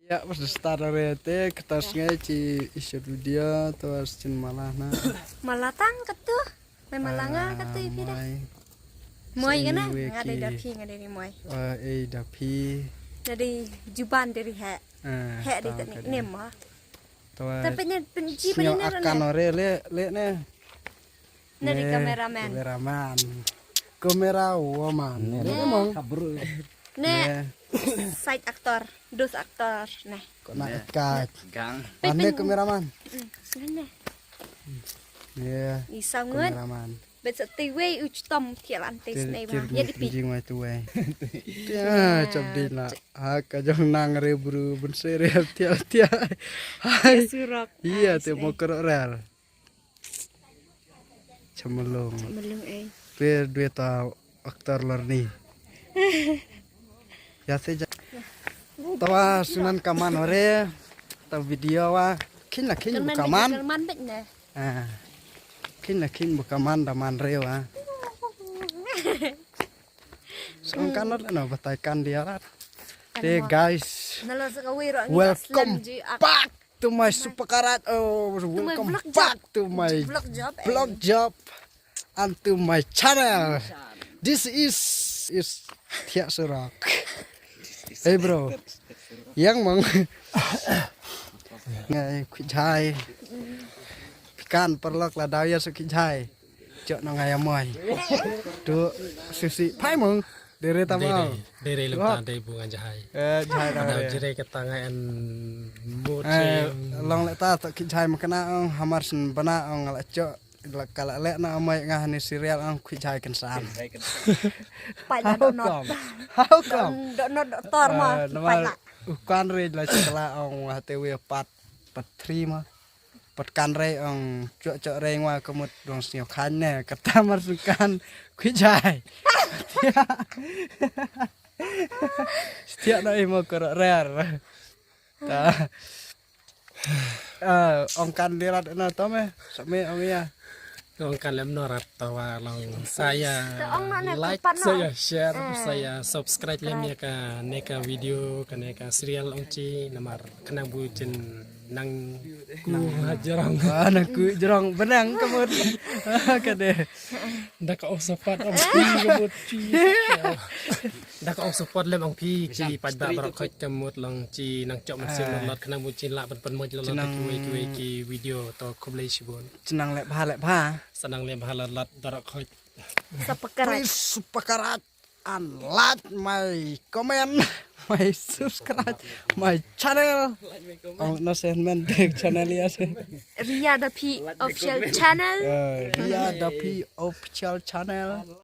Ya, pas start rete kertasnya ci isu video terus cin malah na. Malah tangket tuh. Memang ngangkat tuh itu dah. Moy kan ah? Ngade dapi ngade ni moy. Dapi. Dari juban dari hek. Hek di tadi ni mah. Tapi ni penci Sinyo pada ni akan ore le ne. Dari kameraman. Kamera woman. Ngomong. Ne side aktor, dos aktor. Nah. Kok nak ikat. Gang. Ane kameraman. Nah. Ya. Isangun. Kameraman. Bet setiwe uch tom tialan tes nei mah. Ya di pi. Jing mai tu ai. Ya, cabdi na. Ha ka jong nang re buru bun sere tia. Hai. Surak. Iya, tu mau kerok rel. Cemelung. Melung Dua tahu aktor lerni. Ya saja. Tawa sunan kaman ore. Tahu video wa. Kin bukaman. Kalman bet ne. Kin bukaman daman rewa. Songkan no bataikan dia rat. Hey guys. Nalo sakawiro ang Welcome back to my superkarat. Oh, welcome back to my vlog job and to my channel. This is Tiak Surak. Hey bro, yang mang ngai kucai pikan perlok lah daya sukicai cok no ngai amoy tu susi pai mong dere tamau Dere lupa dari bunga jahai. jahai Ada dare jirai ketangan mood. long leta tak kicai makana ong hamar sen bana ong ngala cok kala lek na amoy ngah ni serial ong kicai kensan Pai la dot not. how come Dot not tor mah. Pai la. Ukan re la setelah ong HTW 4 mah kan re ong cok re ngwa kemut dong sio kanne kata marsukan kujai setiap na imo korok rare ta ong kan dirat na tome same ong ya Orang kalian norat tawa long saya Orang nak like, kupat, no? saya share, saya subscribe lemnya ke neka video, ke neka serial ongci namar kena bujen nang ku hajarang. anak ku jerong benang kemut kade Dah kau support ongci kemut ci. Dah kau support lem ongci ci pada berkait kemut long ci nang cok mesin lot kena bujen lah pen moj lot ki video atau kublai sibon. cenang lek pa Senang lem halat berkait. Sapakarat. please superkarat and like my comment, my subscribe, my channel. Oh, no segment channel ya sih. Ria the P official channel. Ria Dapi official channel.